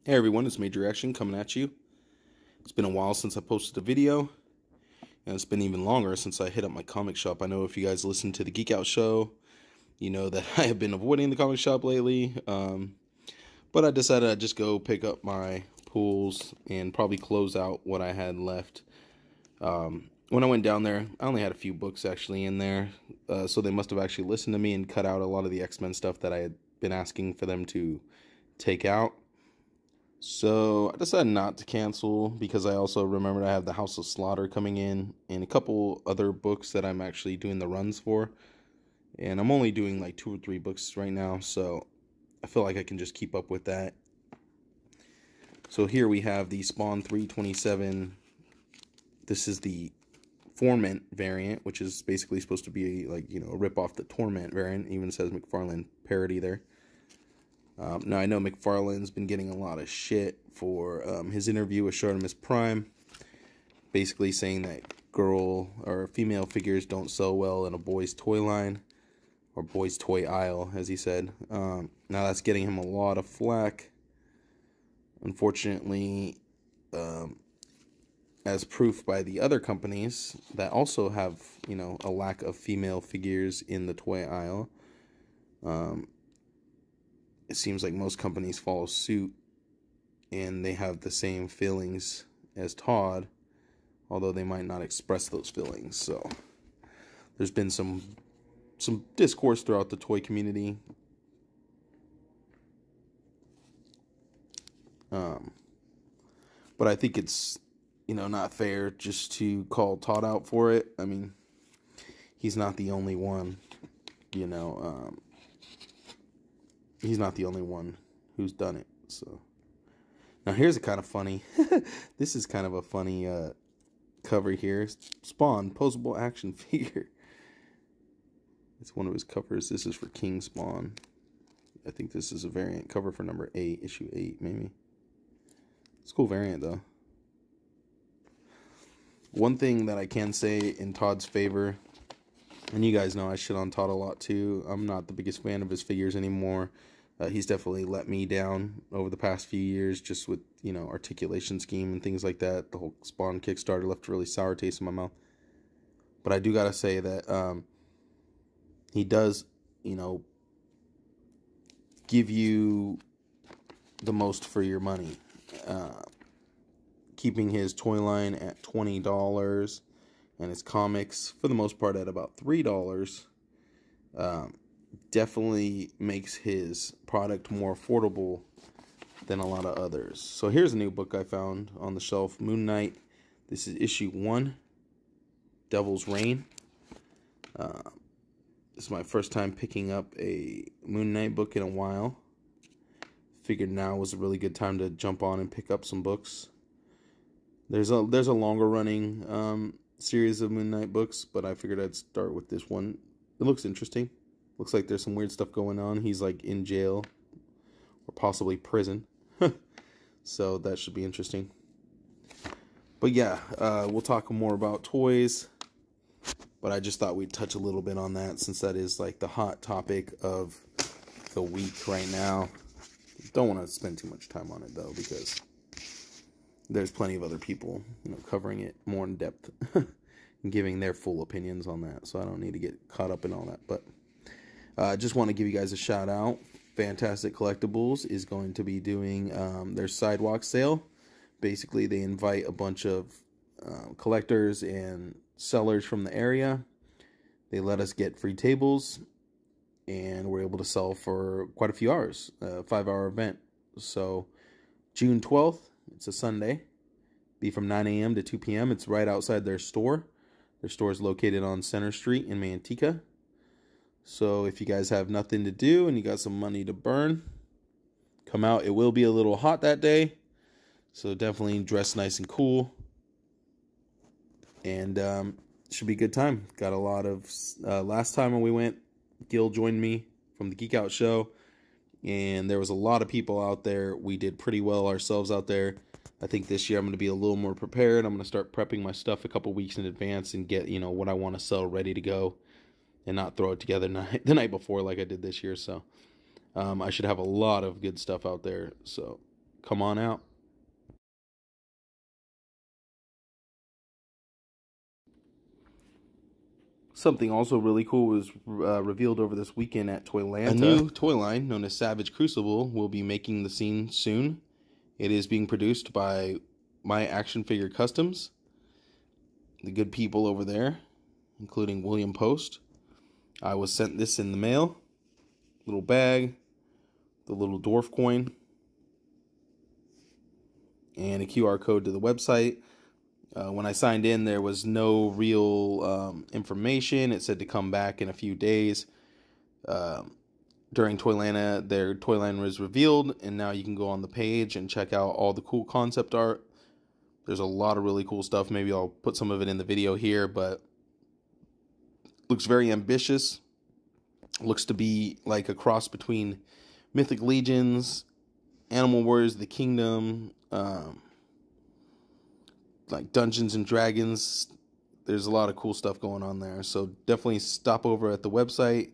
Hey everyone, it's Major Action coming at you. It's been a while since I posted a video, and it's been even longer since I hit up my comic shop. I know if you guys listen to the Geek Out show, you know that I have been avoiding the comic shop lately, but I decided I'd just go pick up my pools and probably close out what I had left. When I went down there, I only had a few books actually in there, so they must have actually listened to me and cut out a lot of the X-Men stuff that I had been asking for them to take out. So I decided not to cancel because I also remembered I have the House of Slaughter coming in and a couple other books that I'm actually doing the runs for. And I'm only doing like 2 or 3 books right now, so I feel like I can just keep up with that. So here we have the Spawn 327. This is the Torment variant, which is basically supposed to be like, you know, a rip off the Torment variant. It even says McFarlane parody there. Now, I know McFarlane's been getting a lot of shit for his interview with Artemis Prime, basically saying that girl or female figures don't sell well in a boys' toy line, or boys' toy aisle, as he said. Now, that's getting him a lot of flack. Unfortunately, as proof by the other companies that also have, you know, a lack of female figures in the toy aisle, it seems like most companies follow suit and they have the same feelings as Todd, although they might not express those feelings. So there's been some discourse throughout the toy community. But I think it's, you know, not fair just to call Todd out for it. I mean, he's not the only one, you know, he's not the only one who's done it. So now here's a kind of funny, this is kind of a funny cover here. Spawn, posable action figure. It's one of his covers. This is for King Spawn. I think this is a variant cover for number 8, issue 8 maybe. It's a cool variant though. One thing that I can say in Todd's favor, and you guys know I shit on Todd a lot too. I'm not the biggest fan of his figures anymore. He's definitely let me down over the past few years, just with, you know, articulation scheme and things like that. The whole Spawn Kickstarter left a really sour taste in my mouth. But I do gotta say that he does, you know, give you the most for your money. Keeping his toy line at $20 and his comics for the most part at about $3 definitely makes his product more affordable than a lot of others. So here's a new book I found on the shelf, Moon Knight. This is issue 1, Devil's Reign. This is my first time picking up a Moon Knight book in a while. Figured now was a really good time to jump on and pick up some books. There's a longer running series of Moon Knight books, but I figured I'd start with this one. It looks interesting. Looks like there's some weird stuff going on. He's like in jail or possibly prison. So that should be interesting. But yeah, we'll talk more about toys. But I just thought we'd touch a little bit on that since that is like the hot topic of the week right now. Don't want to spend too much time on it though, because there's plenty of other people, you know, covering it more in depth and giving their full opinions on that. So I don't need to get caught up in all that. But I just want to give you guys a shout out. Fantastic Collectibles is going to be doing their sidewalk sale. Basically, they invite a bunch of collectors and sellers from the area. They let us get free tables, and we're able to sell for quite a few hours. A 5-hour event. So June 12th. It's a Sunday. Be from 9 a.m. to 2 p.m. It's right outside their store. Their store is located on Center Street in Manteca. So if you guys have nothing to do and you got some money to burn, come out. It will be a little hot that day, so definitely dress nice and cool. And should be a good time. Got a lot of... last time when we went, Gil joined me from the Geek Out show. And there was a lot of people out there. We did pretty well ourselves out there. I think this year I'm going to be a little more prepared. I'm going to start prepping my stuff a couple weeks in advance and get, you know, what I want to sell ready to go, and not throw it together the night before like I did this year. So I should have a lot of good stuff out there. So Come on out. Something also really cool was revealed over this weekend at Toylanta. A new toy line known as Savage Crucible will be making the scene soon. It is being produced by My Action Figure Customs, the good people over there, including William Post. I was sent this in the mail. Little bag, the little dwarf coin, and a QR code to the website. When I signed in, there was no real information. It said to come back in a few days. During Toylanta, their toy line was revealed, and now you can go on the page and check out all the cool concept art. There's a lot of really cool stuff. Maybe I'll put some of it in the video here, but looks very ambitious. Looks to be like a cross between Mythic Legions, Animal Warriors of the Kingdom, like Dungeons and Dragons. There's a lot of cool stuff going on there. So definitely stop over at the website,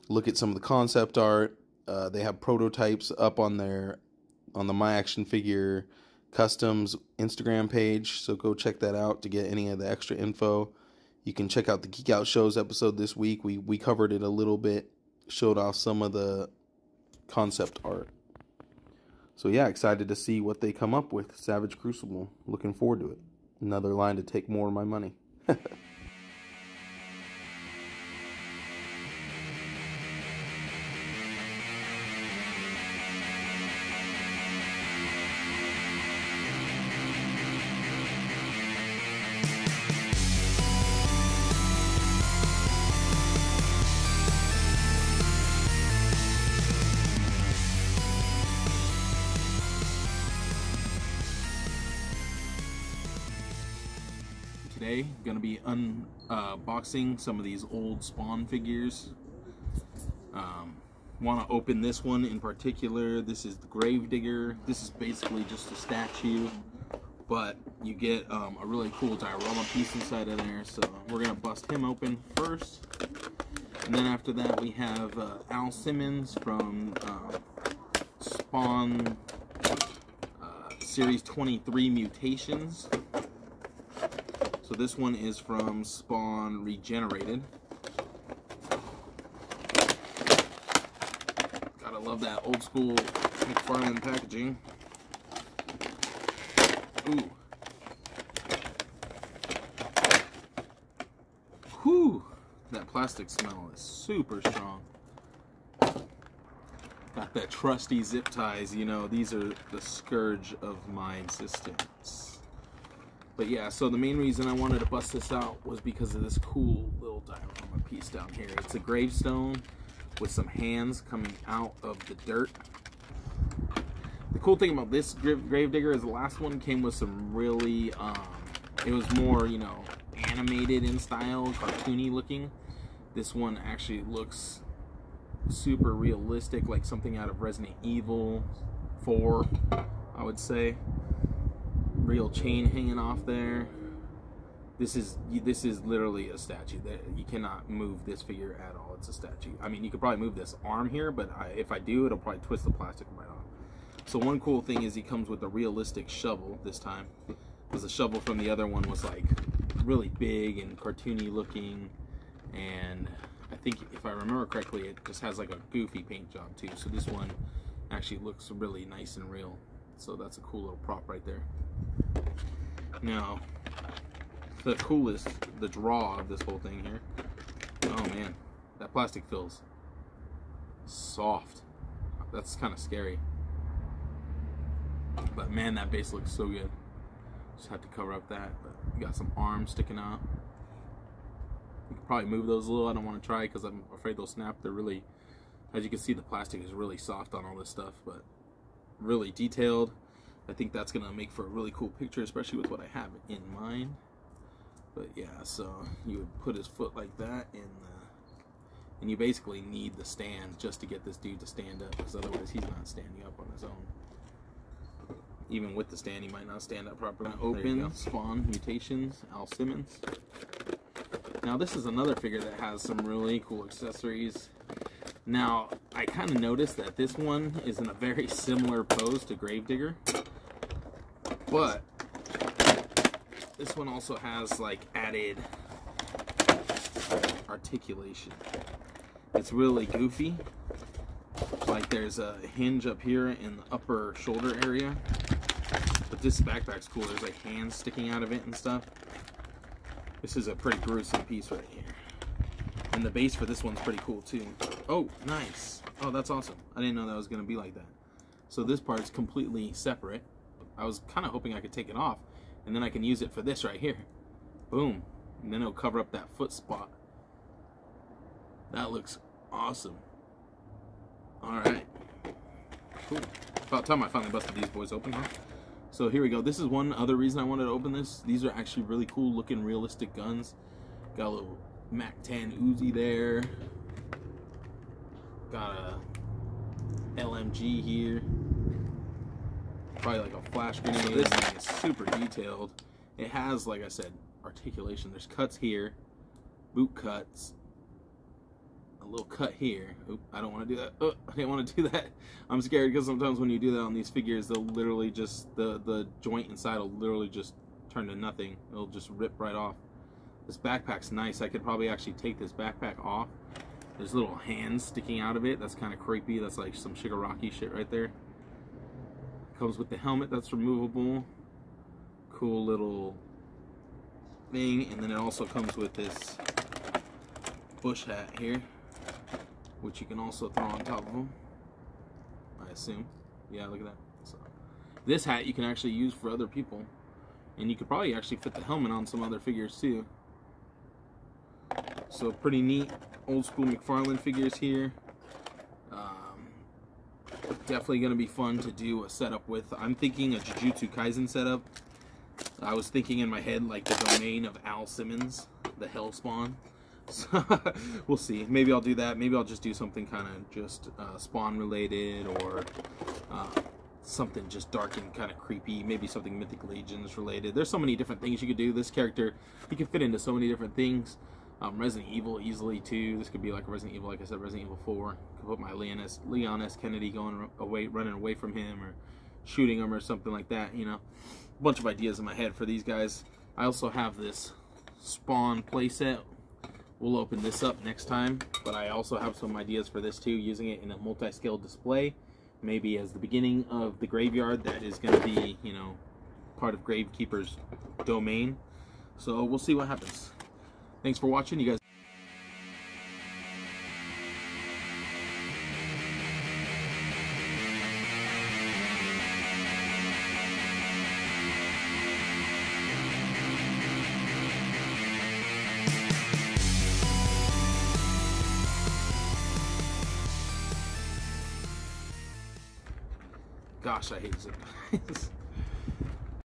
look at some of the concept art. They have prototypes up on the My Action Figure Customs Instagram page. So go check that out to get any of the extra info. You can check out the Geek Out Shows episode this week. We covered it a little bit, showed off some of the concept art. So yeah, excited to see what they come up with. Savage Crucible. Looking forward to it. Another line to take more of my money. Today, I'm going to be unboxing some of these old Spawn figures. Want to open this one in particular. This is the Gravedigger. This is basically just a statue, but you get a really cool diorama piece inside of there. So we're going to bust him open first. And then after that, we have Simmons from Spawn Series 23 Mutations. So this one is from Spawn Regenerated. Gotta love that old school McFarlane's packaging. Ooh. Whew. That plastic smell is super strong. Got that trusty zip ties, you know, these are the scourge of my existence. But yeah, so the main reason I wanted to bust this out was because of this cool little diorama piece down here. It's a gravestone with some hands coming out of the dirt. The cool thing about this Gravedigger is the last one came with some really, it was more, you know, animated in style, cartoony looking. This one actually looks super realistic, like something out of Resident Evil 4, I would say. Real chain hanging off there. This is literally a statue. You cannot move this figure at all. It's a statue. I mean, you could probably move this arm here, but if I do, it'll probably twist the plastic right off. So one cool thing is he comes with a realistic shovel this time, because the shovel from the other one was like really big and cartoony looking, and I think if I remember correctly, it just has like a goofy paint job too. So this one actually looks really nice and real. So that's a cool little prop right there. Now, the coolest, the draw of this whole thing here. Oh man, that plastic feels soft. That's kind of scary. But man, that base looks so good. Just have to cover up that. But you got some arms sticking out. You could probably move those a little. I don't want to try because I'm afraid they'll snap. They're really, as you can see, the plastic is really soft on all this stuff, but really detailed. I think that's gonna make for a really cool picture, especially with what I have in mind. But yeah, so you would put his foot like that, and you basically need the stand just to get this dude to stand up, because otherwise he's not standing up on his own. Even with the stand, he might not stand up properly. Open Spawn Mutations, Simmons. Now this is another figure that has some really cool accessories. Now, I kind of noticed that this one is in a very similar pose to Gravedigger, but this one also has like added articulation. It's really goofy. Like there's a hinge up here in the upper shoulder area, but this backpack's cool. There's like hands sticking out of it and stuff. This is a pretty gruesome piece right here. And the base for this one's pretty cool too. Oh, nice. Oh, that's awesome. I didn't know that was going to be like that. So this part's completely separate. I was kind of hoping I could take it off, and then I can use it for this right here. Boom. And then it'll cover up that foot spot. That looks awesome. Alright. Cool. About time I finally busted these boys open, huh? So here we go. This is one other reason I wanted to open this. These are actually really cool looking realistic guns. Got a little MAC-10 Uzi there. Got a LMG here. Probably like a flash grenade. So this thing is super detailed. It has, like I said, articulation. There's cuts here, boot cuts, a little cut here. Oop, I don't want to do that. Oh, I didn't want to do that. I'm scared because sometimes when you do that on these figures, they'll literally just, the joint inside will literally just turn to nothing. It'll just rip right off. This backpack's nice. I could probably actually take this backpack off. There's little hands sticking out of it. That's kind of creepy. That's like some Shigaraki shit right there. Comes with the helmet that's removable. Cool little thing. And then it also comes with this bush hat here, which you can also throw on top of them, I assume. Yeah, look at that. So, this hat you can actually use for other people. And you could probably actually fit the helmet on some other figures too. So pretty neat old school McFarlane figures here. Definitely going to be fun to do a setup with. I'm thinking a Jujutsu Kaisen setup. I was thinking in my head like the domain of Simmons, the Hellspawn. So we'll see. Maybe I'll do that. Maybe I'll just do something kind of just Spawn related, or something just dark and kind of creepy. Maybe something Mythic Legions related. There's so many different things you could do. This character, he can fit into so many different things. Resident Evil easily too. This could be like a Resident Evil, like I said, Resident Evil 4. Could put my Leon S. Kennedy going away, running away from him, or shooting him, or something like that. You know, a bunch of ideas in my head for these guys. I also have this Spawn playset. We'll open this up next time, but I also have some ideas for this too, using it in a multi-scale display, maybe as the beginning of the graveyard that is going to be, you know, part of Gravekeeper's domain. So we'll see what happens. Thanks for watching, you guys. Gosh, I hate zip ties.